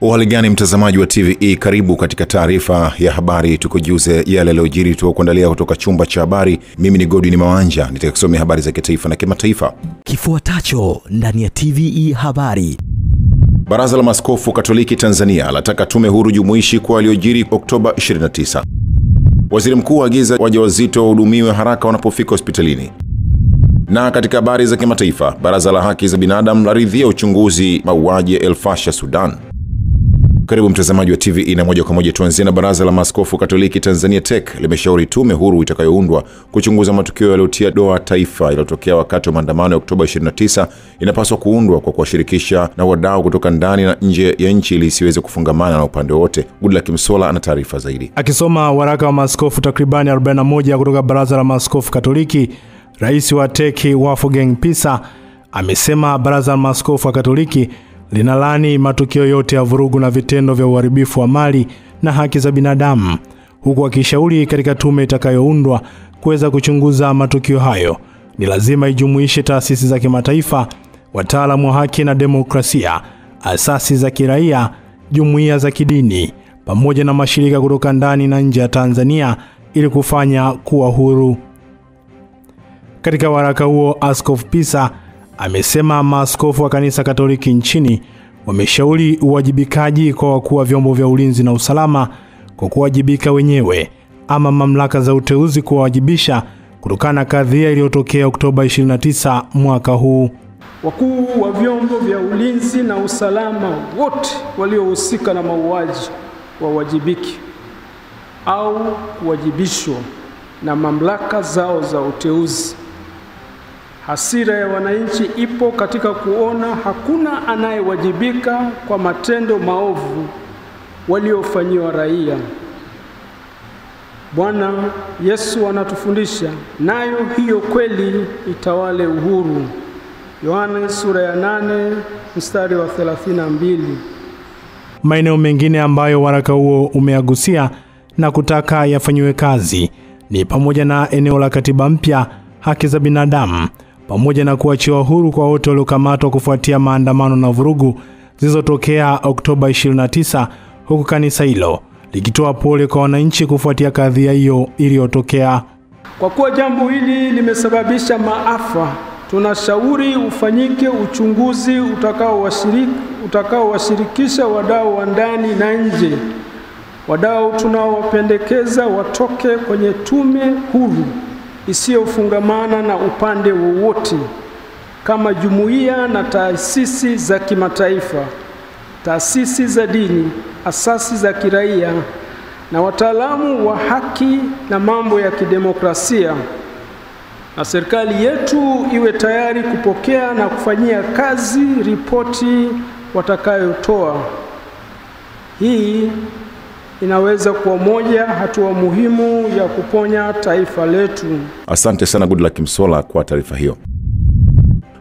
Uhali gani mtazamaji wa TVE, karibu katika taarifa ya habari, tukujuze yale yaliyojiri tukuandalia kutoka chumba cha habari. Mimi ni Godwin Mawanja, nitakusomea habari za kitaifa na kimataifa. Kifuatacho ndani ya TVE habari. Baraza la Maaskofu Katoliki Tanzania lataka tume huru jumuishi kwa yaliyojiri Oktoba 29. Waziri Mkuu aagiza wajawazito wahudumiwe haraka wanapofika hospitalini. Na katika habari za kimataifa, Baraza la Haki za Binadamu laridhia uchunguzi mauaji ya El Fasher, Sudan. Karibu mtazamaji wa TVE, na moja kwa moja tuanzie na Baraza la Maaskofu Katoliki Tanzania TEC limeshauri tume huru itakayoundwa kuchunguza matukio yaliyotia doa taifa yaliyotokea wakati wa maandamano ya Oktoba 29 inapaswa kuundwa kwa kuwashirikisha na wadau kutoka ndani na nje ya nchi ili isiweze kufungamana na upande wote. Goodluck Msolla ana taarifa zaidi. Akisoma waraka wa maaskofu takribani 41 kutoka Baraza la Maaskofu Katoliki, Rais wa TEC Wolfgang Pisa amesema Baraza la Maaskofu Katoliki linalani matukio yote ya vurugu na vitendo vya uharibifu wa mali na haki za binadamu, huku akishauri katika tume itakayoundwa kuweza kuchunguza matukio hayo ni lazima ijumuishe taasisi za kimataifa, wataalamu wa haki na demokrasia, asasi za kiraia, jumuiya za kidini pamoja na mashirika kutoka ndani na nje ya Tanzania ili kufanya kuwa huru. Katika waraka huo, Askofu Pisa amesema maaskofu wa kanisa Katoliki nchini wameshauri uwajibikaji kwa wakuu wa vyombo vya ulinzi na usalama kwa kuwajibika wenyewe ama mamlaka za uteuzi kuwajibisha kutokana na kadhia iliyotokea Oktoba 29 mwaka huu. Wakuu wa vyombo vya ulinzi na usalama wote waliohusika na mauaji wawajibiki au kuwajibishwa na mamlaka zao za uteuzi. Hasira ya wananchi ipo katika kuona hakuna anayewajibika kwa matendo maovu waliofanyiwa raia. Bwana Yesu anatufundisha, nayo hiyo kweli itawale uhuru. Yohana sura ya 8 mstari wa 32. Maeneo mengine ambayo waraka huo umeagusia na kutaka yafanyiwe kazi ni pamoja na eneo la katiba mpya, haki za binadamu, pamoja na kuachiwa huru kwa wote waliokamatwa kufuatia maandamano na vurugu zilizotokea Oktoba 29, huku kanisa hilo likitoa pole kwa wananchi kufuatia kadhia hiyo iliyotokea. Kwa kuwa jambo hili limesababisha maafa, tunashauri ufanyike uchunguzi utakaowashirikisha wadau wa ndani na nje. Wadau tunaowapendekeza watoke kwenye tume huru isiyofungamana na upande wowote, kama jumuiya na taasisi za kimataifa, taasisi za dini, asasi za kiraia na wataalamu wa haki na mambo ya kidemokrasia. Na serikali yetu iwe tayari kupokea na kufanyia kazi ripoti watakayotoa. Hii inaweza kuwa moja hatua muhimu ya kuponya taifa letu. Asante sana Goodluck Msolla kwa taarifa hiyo.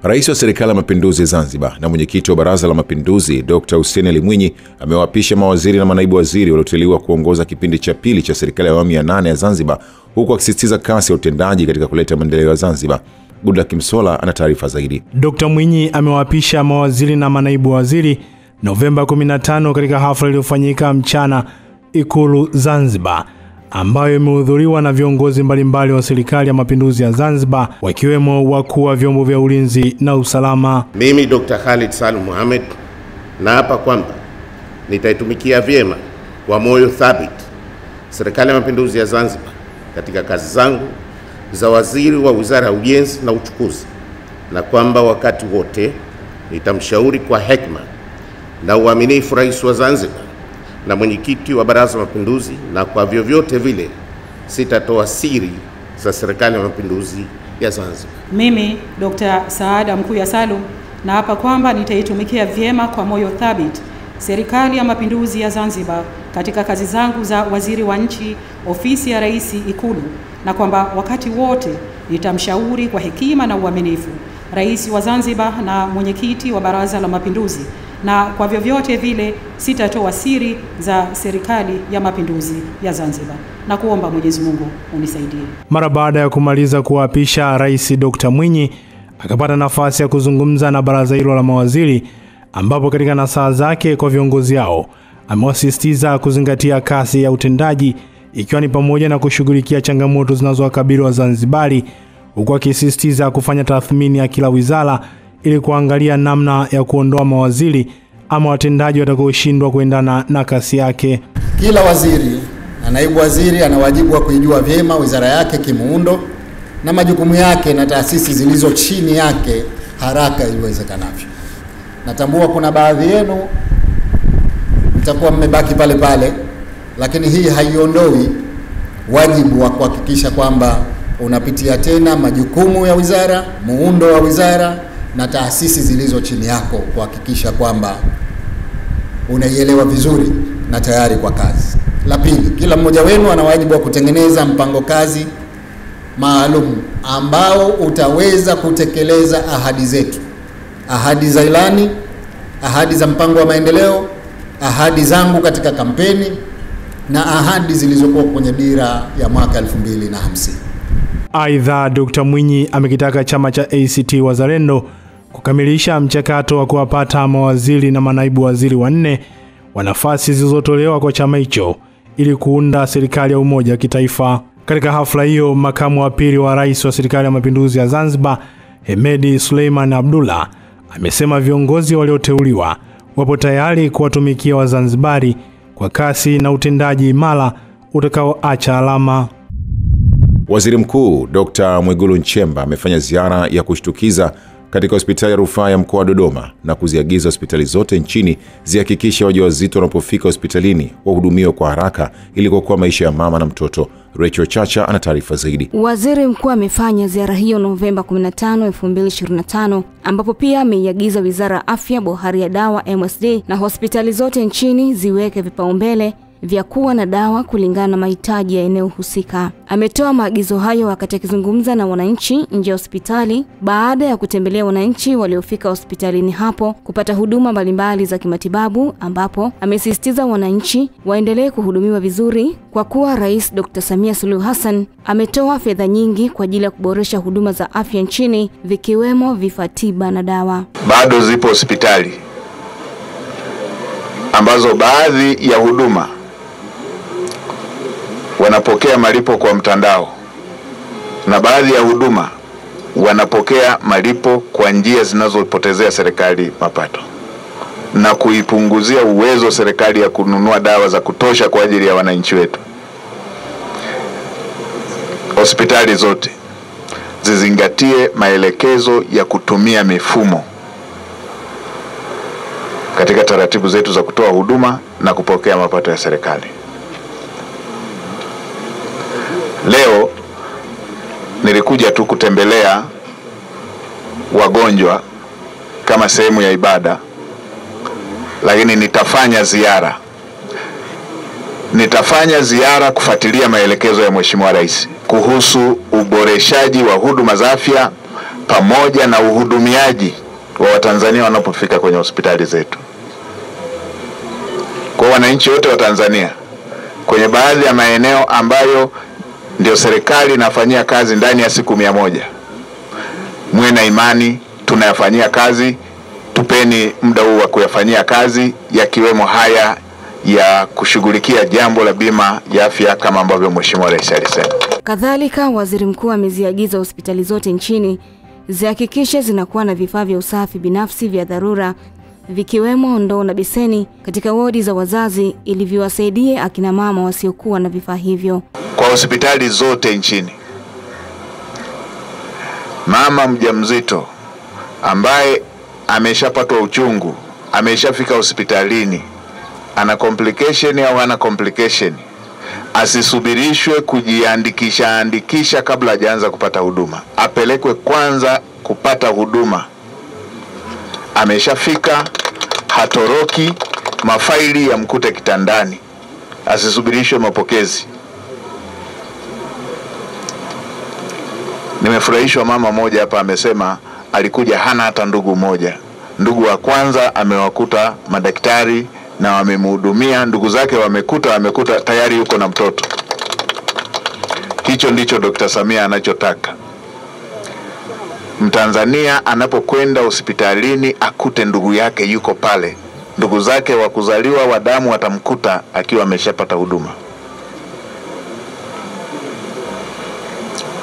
Rais wa Serikali ya Mapinduzi Zanzibar na mwenyekiti wa Baraza la Mapinduzi Dr. Hussein Ali Mwinyi amewaapisha mawaziri na manaibu waziri walioteuliwa kuongoza kipindi cha pili cha serikali ya awamu ya 8 ya Zanzibar, huku akisisitiza kasi ya utendaji katika kuleta maendeleo ya Zanzibar. Goodluck Msolla ana taarifa zaidi. Dr. Mwinyi amewaapisha mawaziri na manaibu waziri Novemba 15 katika hafla iliyofanyika mchana Ikulu Zanzibar, ambayo imehudhuriwa na viongozi mbalimbali wa Serikali ya Mapinduzi ya Zanzibar, wakiwemo wakuu wa vyombo vya ulinzi na usalama. Mimi Dr. Khalid Salum Mohamed naapa kwamba nitaitumikia vyema kwa moyo thabiti Serikali ya Mapinduzi ya Zanzibar katika kazi zangu za waziri wa Wizara ya Ujenzi na Uchukuzi, na kwamba wakati wote nitamshauri kwa hekima na uaminifu Rais wa Zanzibar na mwenyekiti wa Baraza la Mapinduzi, na kwa vyovyote vile sitatoa siri za Serikali ya Mapinduzi ya Zanzibar. Mimi Dr. Saada Mkuya Salum naapa kwamba nitaitumikia vyema kwa moyo thabiti Serikali ya Mapinduzi ya Zanzibar katika kazi zangu za waziri wa nchi, ofisi ya Rais, Ikulu, na kwamba wakati wote nitamshauri kwa hekima na uaminifu Rais wa Zanzibar na mwenyekiti wa Baraza la Mapinduzi, na kwa vyovyote vile sitatoa siri za Serikali ya Mapinduzi ya Zanzibar, na kuomba Mwenyezi Mungu unisaidie. Mara baada ya kumaliza kuapisha, Rais Dr. Mwinyi akapata nafasi ya kuzungumza na baraza hilo la mawaziri ambapo katika nasaha zake kwa viongozi hao amewasisitiza kuzingatia kasi ya utendaji, ikiwa ni pamoja na kushughulikia changamoto zinazowakabili Wazanzibari, huku akisisitiza kufanya tathmini ya kila wizara ili kuangalia namna ya kuondoa mawaziri ama watendaji watakaoshindwa kuendana na kasi yake. Kila waziri na naibu waziri ana wajibu wa kuijua vyema wizara yake kimuundo na majukumu yake na taasisi zilizo chini yake haraka iwezekanavyo. Natambua kuna baadhi yenu mtakuwa mmebaki pale pale, lakini hii haiondoi wajibu wa kuhakikisha kwamba unapitia tena majukumu ya wizara, muundo wa wizara na taasisi zilizo chini yako, kuhakikisha kwamba unaielewa vizuri na tayari kwa kazi. La pili, kila mmoja wenu ana wajibu wa kutengeneza mpango kazi maalum ambao utaweza kutekeleza ahadi zetu, ahadi za ilani, ahadi za mpango wa maendeleo, ahadi zangu katika kampeni na ahadi zilizokuwa kwenye dira ya mwaka 2050. Aidha, Dr. Mwinyi amekitaka chama cha ACT Wazalendo kukamilisha mchakato wa kuwapata mawaziri na manaibu waziri wanne wa nafasi zilizotolewa kwa chama hicho ili kuunda serikali ya umoja wa kitaifa. Katika hafla hiyo, makamu wa pili wa rais wa serikali ya mapinduzi ya Zanzibar, Hemedi Suleiman Abdullah, amesema viongozi walioteuliwa wapo tayari kuwatumikia Wazanzibari kwa kasi na utendaji imara utakaoacha alama. Waziri Mkuu Dr. Mwigulu Nchemba amefanya ziara ya kushtukiza katika hospitali ya rufaa ya mkoa wa Dodoma na kuziagiza hospitali zote nchini zihakikishe wajawazito wanapofika hospitalini wahudumiwe kwa haraka ili kuokoa maisha ya mama na mtoto. Rachel Chacha ana taarifa zaidi. Waziri Mkuu amefanya ziara hiyo Novemba 15, 2025, ambapo pia ameiagiza Wizara ya Afya, Bohari ya Dawa MSD na hospitali zote nchini ziweke vipaumbele vya kuwa na dawa kulingana na mahitaji ya eneo husika. Ametoa maagizo hayo wakati akizungumza na wananchi nje ya hospitali baada ya kutembelea wananchi waliofika hospitalini hapo kupata huduma mbalimbali za kimatibabu, ambapo amesisitiza wananchi waendelee kuhudumiwa vizuri kwa kuwa Rais Dr. Samia Suluhu Hassan ametoa fedha nyingi kwa ajili ya kuboresha huduma za afya nchini, vikiwemo vifaa tiba na dawa. Bado zipo hospitali ambazo baadhi ya huduma wanapokea malipo kwa mtandao na baadhi ya huduma wanapokea malipo kwa njia zinazopotezea serikali mapato na kuipunguzia uwezo serikali ya kununua dawa za kutosha kwa ajili ya wananchi wetu. Hospitali zote zizingatie maelekezo ya kutumia mifumo katika taratibu zetu za kutoa huduma na kupokea mapato ya serikali. Leo nilikuja tu kutembelea wagonjwa kama sehemu ya ibada, lakini nitafanya ziara kufuatilia maelekezo ya Mheshimiwa Rais kuhusu uboreshaji wa huduma za afya pamoja na uhudumiaji wa Watanzania wanapofika kwenye hospitali zetu. Kwa wananchi wote wa Tanzania, kwenye baadhi ya maeneo ambayo ndio serikali inafanyia kazi ndani ya siku 100, muwe na imani tunayafanyia kazi. Tupeni muda huu wa kuyafanyia kazi, yakiwemo haya ya kushughulikia jambo la bima ya afya kama ambavyo Mheshimiwa Rais alisema. Kadhalika, Waziri Mkuu ameziagiza hospitali zote nchini zihakikishe zinakuwa na vifaa vya usafi binafsi vya dharura, vikiwemo ndoo na beseni katika wodi za wazazi ili viwasaidie akina mama wasiokuwa na vifaa hivyo. Kwa hospitali zote nchini, mama mjamzito ambaye ameshapatwa uchungu, ameshafika hospitalini, ana complication au ana complication, asisubirishwe kujiandikisha kabla hajaanza kupata huduma. Apelekwe kwanza kupata huduma. Ameshafika, hatoroki, mafaili ya mkute kitandani, asisubirishwe mapokezi. Nimefurahishwa mama moja hapa amesema alikuja hana hata ndugu moja. Ndugu wa kwanza amewakuta madaktari na wamemhudumia, ndugu zake wamekuta tayari yuko na mtoto. Hicho ndicho Dr. Samia anachotaka. Mtanzania anapokwenda hospitalini akute ndugu yake yuko pale, ndugu zake wa kuzaliwa wa damu watamkuta akiwa ameshapata huduma.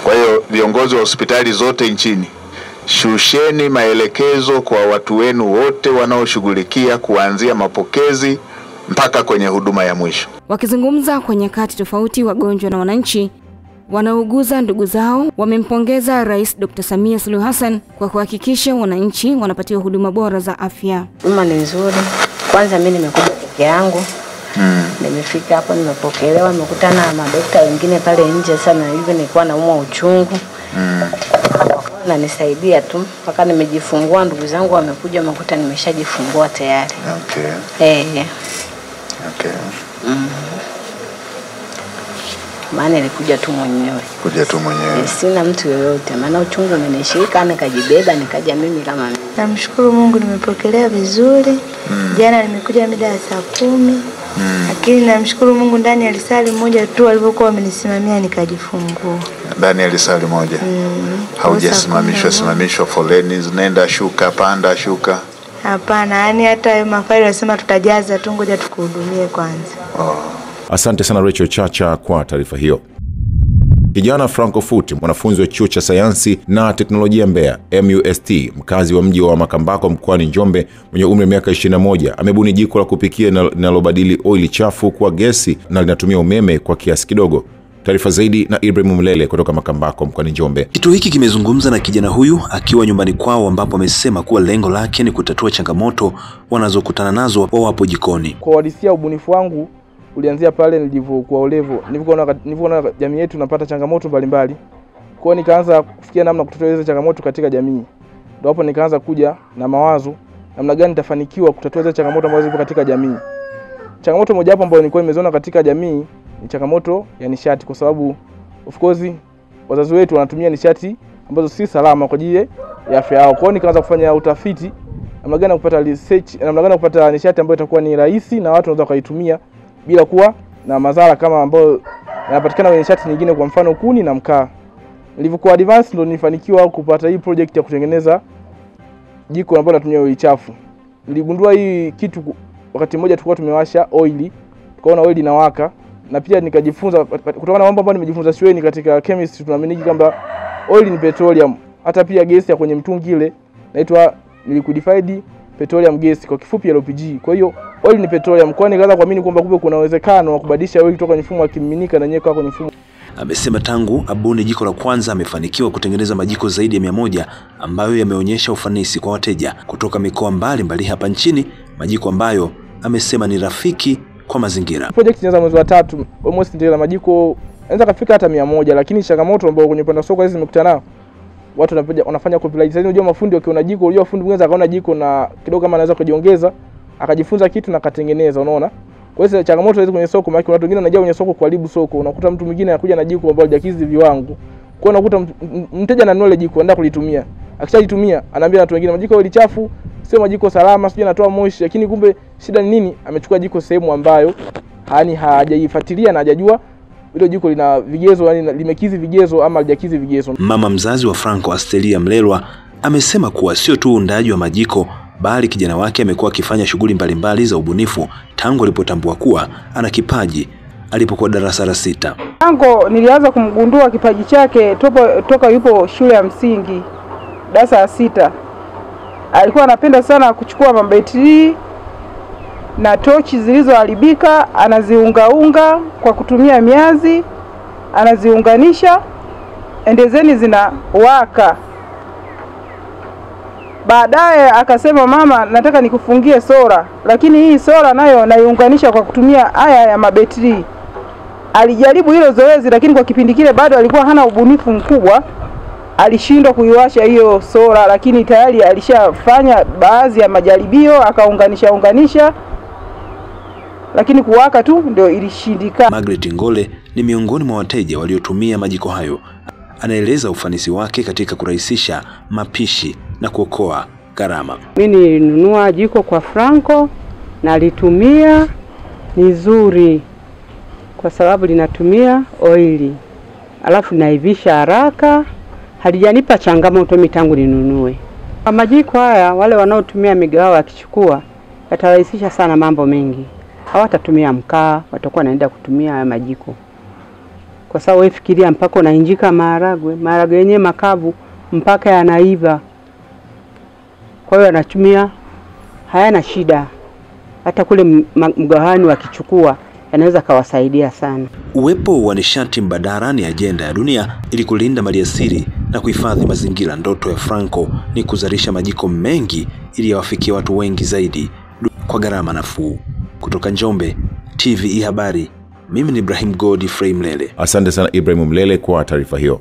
Kwa hiyo viongozi wa hospitali zote nchini, shusheni maelekezo kwa watu wenu wote wanaoshughulikia kuanzia mapokezi mpaka kwenye huduma ya mwisho. Wakizungumza kwenye nyakati tofauti, wagonjwa na wananchi wanaouguza ndugu zao wamempongeza Rais Dr. Samia Suluhu Hassan kwa kuhakikisha wananchi wanapatiwa huduma bora za afya. Huduma ni nzuri. Kwanza mimi nimekuja peke yangu. Nimefika hapo nimepokelewa, nimekutana na madaktari wengine pale nje sana, hivi nilikuwa naumwa uchungu. Na nisaidia tu mpaka nimejifungua, ndugu zangu wamekuja wamekuta nimeshajifungua tayari. Okay. Maana nilikuja tu mwenyewe. Sina mtu yoyote, maana uchungu umenishika, nikajibeba nikaja mimi kama mimi. Namshukuru Mungu nimepokelewa vizuri. Jana nimekuja mida ya saa 10. Lakini namshukuru Mungu ndani ya lisali moja tu walivyokuwa wamenisimamia nikajifungua. Ndani ya lisali moja. Haujasimamishwa foleni, nenda shuka panda shuka. Hapana, yani hata mafaili wasema tutajaza tu, ngoja tukuhudumie kwanza. Asante sana Rachel Chacha kwa taarifa hiyo. Kijana Franco Futi, mwanafunzi wa Chuo cha Sayansi na Teknolojia Mbeya MUST, mkazi wa mji wa Makambako mkoani Njombe, mwenye umri wa miaka 21, amebuni jiko la kupikia linalobadili oili chafu kuwa gesi na linatumia umeme kwa kiasi kidogo. Taarifa zaidi na Ibrahim Mlele kutoka Makambako mkoani Njombe. Kituo hiki kimezungumza na kijana huyu akiwa nyumbani kwao, ambapo amesema kuwa lengo lake ni kutatua changamoto wanazokutana nazo wapo jikoni. Kwa wadisia ubunifu wangu ulianzia pale nilivyokuwa olevo. Nilivyoona jamii yetu inapata changamoto mbalimbali. Kwa hiyo nikaanza kufikia namna kutatua hizo changamoto katika jamii. Ndio hapo nikaanza kuja na mawazo namna gani nitafanikiwa kutatua hizo changamoto ambazo zipo katika jamii. Changamoto moja hapo ambayo nilikuwa nimeziona katika jamii ni changamoto ya nishati, kwa sababu of course wazazi wetu wanatumia nishati ambazo si salama kwa ajili ya afya yao. Kwa hiyo nikaanza kufanya utafiti namna gani kupata research, namna gani kupata nishati ambayo itakuwa ni rahisi na watu wanaweza kuitumia bila kuwa na madhara kama ambayo yanapatikana kwenye nishati nyingine, kwa mfano kuni na mkaa. Nilivyokuwa advance ndo nilifanikiwa kupata hii project ya kutengeneza jiko ambalo linatumia oil chafu. Niligundua hii kitu wakati mmoja tulikuwa tumewasha oil, tukaona oil inawaka, na pia nikajifunza kutokana na mambo ambayo nimejifunza shuleni katika chemistry, tunaamini kwamba oil ni petroleum. Hata pia gesi ya kwenye mtungi ile inaitwa liquefied petroleum gas, kwa kifupi LPG. Kwa hiyo oil ni petroleum. Kwa hiyo nikaanza kuamini kwamba kumbe kuna uwezekano wa kubadilisha oil kutoka kwenye mfumo wa kimiminika na nyeka kwenye mfumo. Amesema tangu abuni jiko la kwanza amefanikiwa kutengeneza majiko zaidi ya 100 ambayo yameonyesha ufanisi kwa wateja kutoka mikoa mbalimbali hapa nchini, majiko ambayo amesema ni rafiki kwa mazingira. Project inaanza mwezi wa 3, almost ndio majiko anaweza kufika hata 100, lakini changamoto ambayo kwenye upande wa soko hizi nimekutana nao, watu wanafanya copyright. Sasa unajua mafundi wakiona jiko, unajua fundi mwingine akaona jiko na kidogo kama anaweza kujiongeza, akajifunza kitu na akatengeneza, unaona. Kwa hiyo changamoto hizo kwenye soko, maana watu wengine wanajua kwenye soko kuharibu soko. Unakuta mtu mwingine anakuja na jiko ambalo hajakidhi viwango. Kwa hiyo unakuta mteja ananunua ile jiko anaenda kulitumia. Akishalitumia anaambia watu wengine majiko ile chafu, sio majiko salama, sio yanatoa moshi, lakini kumbe shida ni nini? Amechukua jiko sehemu ambayo hajaifuatilia na hajajua hilo jiko lina vigezo, yani limekidhi vigezo ama hajakidhi vigezo. Mama mzazi wa Franco, Astelia Mlelwa, amesema kuwa sio tu uundaji wa majiko, bali kijana wake amekuwa akifanya shughuli mbalimbali za ubunifu tangu alipotambua kuwa ana kipaji alipokuwa darasa la 6. Franco nilianza kumgundua kipaji chake toka yupo shule ya msingi darasa la 6. Alikuwa anapenda sana kuchukua mabetri na tochi zilizoharibika, anaziungaunga kwa kutumia miazi, anaziunganisha endezeni zinawaka. Baadaye akasema, mama, nataka nikufungie sola, lakini hii sola nayo naiunganisha kwa kutumia haya ya mabetri. Alijaribu hilo zoezi, lakini kwa kipindi kile bado alikuwa hana ubunifu mkubwa. Alishindwa kuiwasha hiyo sola, lakini tayari alishafanya baadhi ya majaribio, akaunganisha, lakini kuwaka tu ndio ilishindikana. Margaret Ngole ni miongoni mwa wateja waliotumia majiko hayo. Anaeleza ufanisi wake katika kurahisisha mapishi na kuokoa gharama. Mimi nilinunua jiko kwa Franco na litumia, ni zuri kwa sababu linatumia oili. Alafu naivisha haraka, halijanipa changamoto mimi tangu ninunue. Majiko haya wale wanaotumia migahawa yakichukua yatarahisisha sana mambo mengi. Hawatatumia mkaa, watakuwa naenda kutumia haya majiko. Kwa sababu wewe fikiria mpaka unainjika maharagwe yenyewe makavu mpaka yanaiva. Kwa hiyo anatumia hayana shida. Hata kule mgahani wakichukua yanaweza kawasaidia sana. Uwepo wa nishati mbadala ni ajenda ya dunia ili kulinda maliasili na kuhifadhi mazingira. Ndoto ya Franco ni kuzalisha majiko mengi ili yawafikie watu wengi zaidi kwa gharama nafuu. Kutoka Njombe, TVE Habari, mimi ni Ibrahim Godfrey Mlele. Asante sana Ibrahim Mlele kwa taarifa hiyo.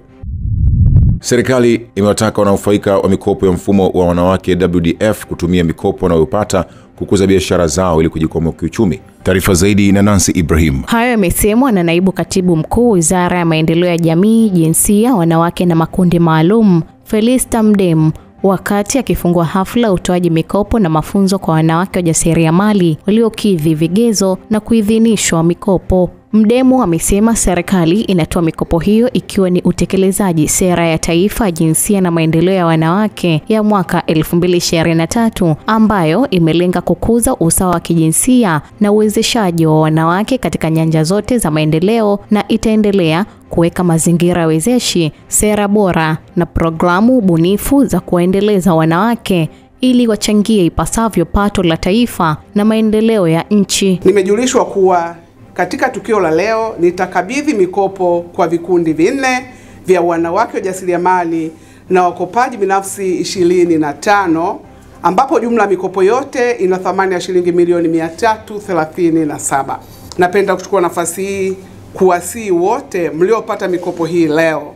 Serikali imewataka wanaofaika wa mikopo ya mfumo wa wanawake WDF kutumia mikopo wanayopata kukuza biashara zao ili kujikwamua kiuchumi. Taarifa zaidi na Nancy Ibrahim. Hayo yamesemwa na naibu katibu mkuu Wizara ya Maendeleo ya Jamii, Jinsia, Wanawake na Makundi Maalum, Felista Mdemu, wakati akifungua hafla utoaji mikopo na mafunzo kwa wanawake wajasiriamali waliokidhi vigezo na kuidhinishwa mikopo. Mdemu amesema serikali inatoa mikopo hiyo ikiwa ni utekelezaji sera ya taifa jinsia na maendeleo ya wanawake ya mwaka 2023 ambayo imelenga kukuza usawa wa kijinsia na uwezeshaji wa wanawake katika nyanja zote za maendeleo, na itaendelea kuweka mazingira wezeshi, sera bora na programu bunifu za kuendeleza wanawake ili wachangie ipasavyo pato la taifa na maendeleo ya nchi. Nimejulishwa kuwa katika tukio la leo nitakabidhi mikopo kwa vikundi 4 vya wanawake wajasiriamali na wakopaji binafsi 25 ambapo jumla mikopo yote ina thamani ya shilingi milioni 337. Napenda kuchukua nafasi hii kuwasihi wote mliopata mikopo hii leo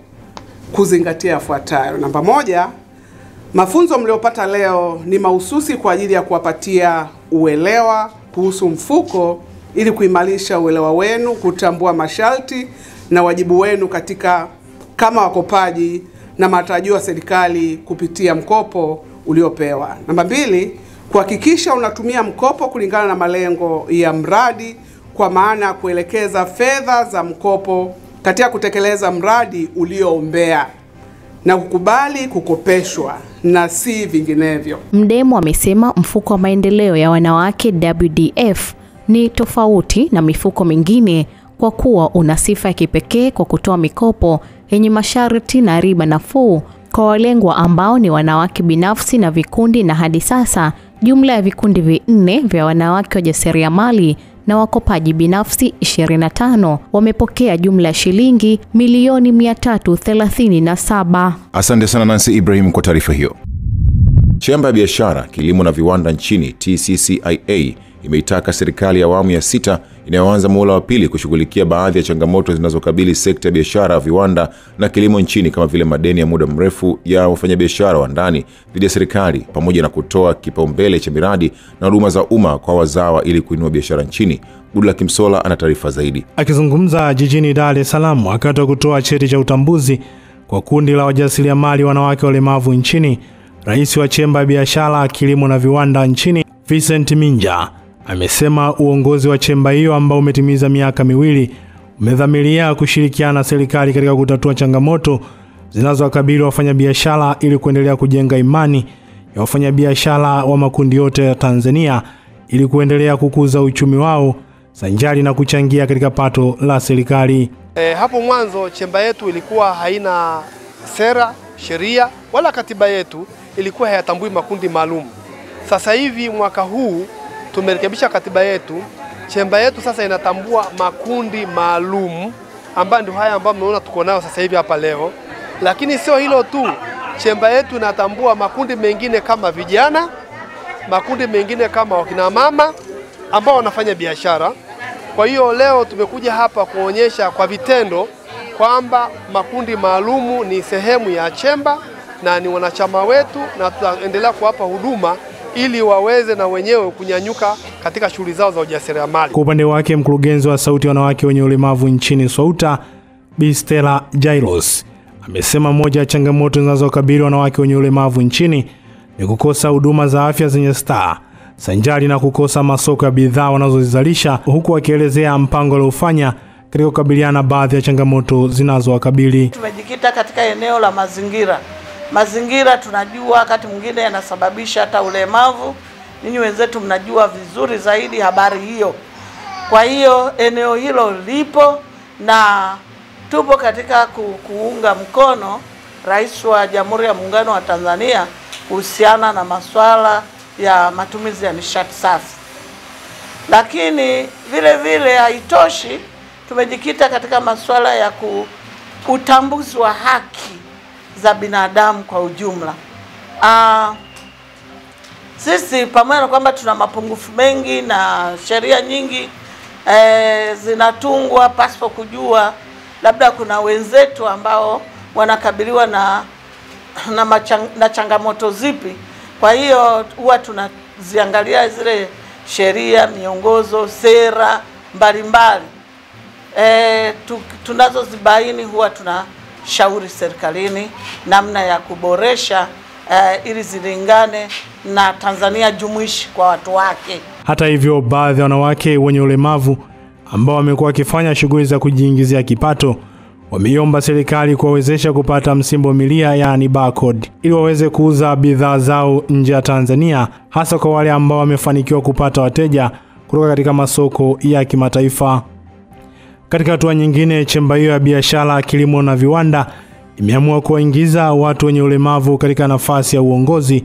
kuzingatia yafuatayo. Namba 1, mafunzo mliopata leo ni mahususi kwa ajili ya kuwapatia uelewa kuhusu mfuko ili kuimarisha uelewa wenu, kutambua masharti na wajibu wenu katika kama wakopaji na matarajio ya serikali kupitia mkopo uliopewa. Namba 2, kuhakikisha unatumia mkopo kulingana na malengo ya mradi, kwa maana ya kuelekeza fedha za mkopo katika kutekeleza mradi ulioombea na kukubali kukopeshwa na si vinginevyo. Mdemu amesema mfuko wa maendeleo ya wanawake WDF ni tofauti na mifuko mingine kwa kuwa una sifa ya kipekee kwa kutoa mikopo yenye masharti na riba nafuu kwa walengwa ambao ni wanawake binafsi na vikundi, na hadi sasa jumla ya vikundi 4 vya wanawake wajasiriamali na wakopaji binafsi 25 wamepokea jumla ya shilingi milioni 337. Asante sana Nancy Ibrahim kwa taarifa hiyo. Chemba ya biashara, kilimo na viwanda nchini TCCIA imeitaka serikali ya awamu ya 6 inayoanza muhula wa pili kushughulikia baadhi ya changamoto zinazokabili sekta ya biashara, viwanda na kilimo nchini kama vile madeni ya muda mrefu ya wafanyabiashara wa ndani dhidi ya serikali pamoja na kutoa kipaumbele cha miradi na huduma za umma kwa wazawa ili kuinua biashara nchini. Budla Kimsola ana taarifa zaidi. Akizungumza jijini Dar es Salaam wakati wa kutoa cheti cha utambuzi kwa kundi la wajasiriamali wanawake walemavu nchini, Rais wa Chemba ya Biashara, Kilimo na Viwanda nchini, Vincent Minja, amesema uongozi wa chemba hiyo ambao umetimiza miaka 2 umedhamiria kushirikiana na serikali katika kutatua changamoto zinazowakabili wafanyabiashara ili kuendelea kujenga imani ya wafanyabiashara wa makundi yote ya Tanzania ili kuendelea kukuza uchumi wao sanjari na kuchangia katika pato la serikali. Hapo mwanzo chemba yetu ilikuwa haina sera, sheria wala katiba yetu ilikuwa hayatambui makundi maalum. Sasa hivi mwaka huu tumerekebisha katiba yetu. Chemba yetu sasa inatambua makundi maalum ambayo ndio haya ambayo mnaona tuko nayo sasa hivi hapa leo. Lakini sio hilo tu, chemba yetu inatambua makundi mengine kama vijana, makundi mengine kama wakina mama ambao wanafanya biashara. Kwa hiyo leo tumekuja hapa kuonyesha kwa vitendo kwamba makundi maalumu ni sehemu ya chemba na ni wanachama wetu, na tutaendelea kuwapa huduma ili waweze na wenyewe kunyanyuka katika shughuli zao za ujasiriamali. Kwa upande wake, mkurugenzi wa Sauti ya Wanawake wenye Ulemavu nchini SWAUTA, Bi Stella Jairos, amesema moja ya changamoto zinazokabili wanawake wenye ulemavu nchini ni kukosa huduma za afya zenye staa sanjari na kukosa masoko ya bidhaa wanazozizalisha, huku akielezea mpango aliofanya katika kukabiliana na baadhi ya changamoto zinazowakabili. Tumejikita katika eneo la mazingira. Mazingira tunajua wakati mwingine yanasababisha hata ulemavu. Ninyi wenzetu mnajua vizuri zaidi habari hiyo. Kwa hiyo eneo hilo lipo na tupo katika kuunga mkono Rais wa Jamhuri ya Muungano wa Tanzania kuhusiana na masuala ya matumizi ya nishati safi. Lakini vile vile haitoshi, tumejikita katika masuala ya utambuzi wa haki za binadamu kwa ujumla. Sisi pamoja na kwamba tuna mapungufu mengi na sheria nyingi zinatungwa pasipo kujua labda kuna wenzetu ambao wanakabiliwa na changamoto zipi. Kwa hiyo huwa tunaziangalia zile sheria, miongozo, sera mbalimbali tunazozibaini, huwa tunashauri serikalini namna ya kuboresha ili zilingane na Tanzania jumuishi kwa watu wake. Hata hivyo, baadhi ya wanawake wenye ulemavu ambao wamekuwa wakifanya shughuli za kujiingizia kipato wameiomba serikali kuwawezesha kupata msimbo milia, yani barcode, ili waweze kuuza bidhaa zao nje ya Tanzania, hasa kwa wale ambao wamefanikiwa kupata wateja kutoka katika masoko ya kimataifa. Katika hatua nyingine, chemba hiyo ya biashara, kilimo na viwanda imeamua kuwaingiza watu wenye ulemavu katika nafasi ya uongozi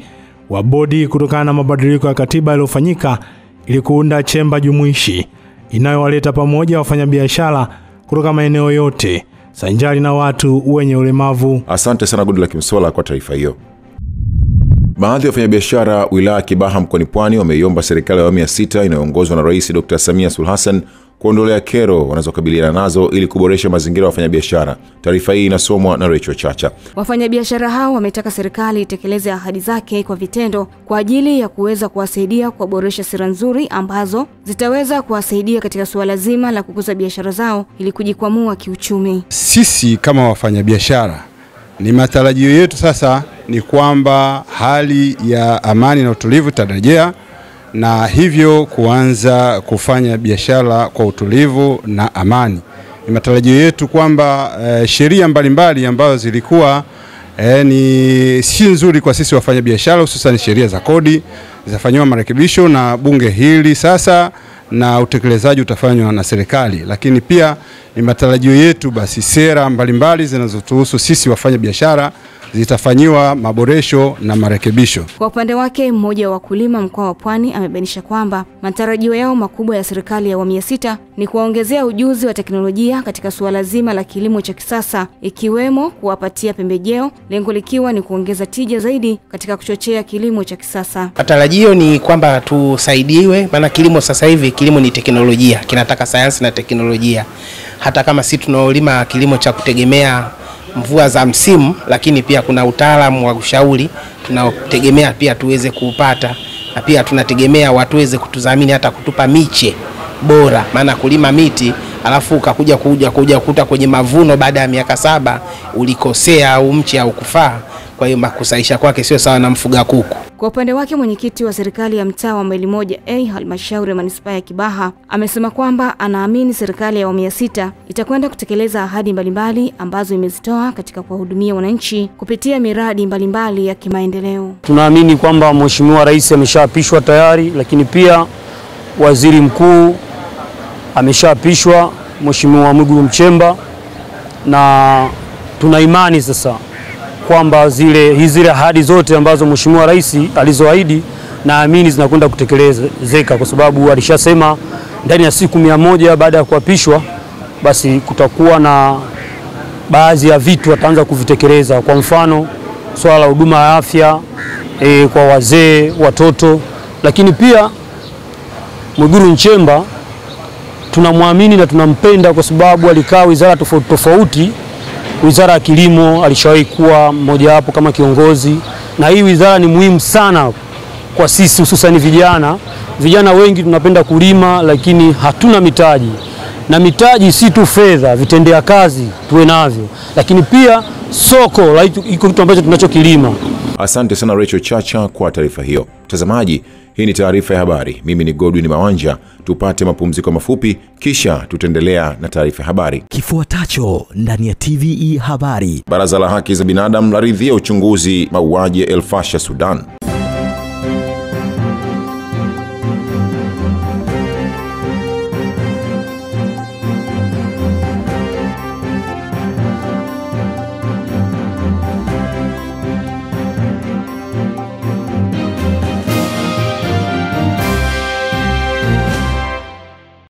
wa bodi kutokana na mabadiliko ya katiba yaliyofanyika ili kuunda chemba jumuishi inayowaleta pamoja wafanyabiashara kutoka maeneo yote sanjari na watu wenye ulemavu. Asante sana Goodluck Msolla kwa taarifa hiyo. Baadhi ya wafanyabiashara wilaya Kibaha mkoani Pwani wameiomba serikali ya awamu ya 6 inayoongozwa na Rais Dr. Samia Suluhu Hassan kuondolea kero wanazokabiliana nazo ili kuboresha mazingira ya wafanyabiashara. Taarifa hii inasomwa na Rachel Chacha. Wafanyabiashara hao wametaka serikali itekeleze ahadi zake kwa vitendo kwa ajili ya kuweza kuwasaidia kuboresha sera nzuri ambazo zitaweza kuwasaidia katika suala zima la kukuza biashara zao ili kujikwamua kiuchumi. Sisi kama wafanyabiashara, ni matarajio yetu sasa ni kwamba hali ya amani na utulivu itarejea, na hivyo kuanza kufanya biashara kwa utulivu na amani. Ni matarajio yetu kwamba sheria mbalimbali ambazo zilikuwa ni si nzuri kwa sisi wafanya biashara, hususan sheria za kodi, zitafanywa marekebisho na bunge hili sasa, na utekelezaji utafanywa na serikali. Lakini pia ni matarajio yetu basi sera mbalimbali zinazotuhusu sisi wafanya biashara zitafanyiwa maboresho na marekebisho. Kwa upande wake, mmoja wa wakulima mkoa wa Pwani amebainisha kwamba matarajio yao makubwa ya serikali ya awamu ya 6 ni kuwaongezea ujuzi wa teknolojia katika suala zima la kilimo cha kisasa, ikiwemo kuwapatia pembejeo, lengo likiwa ni kuongeza tija zaidi katika kuchochea kilimo cha kisasa. Matarajio ni kwamba tusaidiwe, maana kilimo sasa hivi kilimo ni teknolojia, kinataka sayansi na teknolojia. Hata kama sisi tunaolima kilimo cha kutegemea mvua za msimu, lakini pia kuna utaalamu wa ushauri tunaotegemea pia tuweze kupata, na pia tunategemea watu waweze kutudhamini hata kutupa miche bora, maana kulima miti alafu ukakuja kukuta kwenye mavuno baada ya miaka 7 ulikosea au mche au kufaa. Kwa hiyo makusaisha kwake sio sawa na mfuga kuku. Kwa upande wake, mwenyekiti wa serikali ya mtaa wa Maili Moja halmashauri ya manispaa ya Kibaha amesema kwamba anaamini serikali ya awamu ya 6 itakwenda kutekeleza ahadi mbalimbali ambazo imezitoa katika kuwahudumia wananchi kupitia miradi mbalimbali ya kimaendeleo. Tunaamini kwamba Mheshimiwa Rais ameshaapishwa tayari, lakini pia Waziri Mkuu ameshaapishwa Mheshimiwa Mwigulu Nchemba, na tuna imani sasa kwamba zile ahadi zote ambazo Mheshimiwa Rais alizoahidi naamini zinakwenda kutekelezeka, kwa sababu alishasema ndani ya siku 100 baada ya kuapishwa basi kutakuwa na baadhi ya vitu ataanza kuvitekeleza. Kwa mfano swala la huduma ya afya kwa wazee, watoto, lakini pia Mwigulu Nchemba tunamwamini na tunampenda kwa sababu alikaa wizara tofauti tofauti. Wizara ya Kilimo alishawahi kuwa mmoja wapo kama kiongozi, na hii wizara ni muhimu sana kwa sisi, hususan vijana. Vijana wengi tunapenda kulima lakini hatuna mitaji, na mitaji si tu fedha, vitendea kazi tuwe navyo, lakini pia soko iko kitu ambacho tunachokilima. Asante sana Rachel Chacha kwa taarifa hiyo. Mtazamaji, hii ni taarifa ya habari. Mimi ni Godwin Mawanja. Tupate mapumziko mafupi, kisha tutaendelea na taarifa ya habari kifuatacho ndani ya TVE habari. Baraza la Haki za Binadamu laridhia uchunguzi mauaji ya El Fasher Sudan.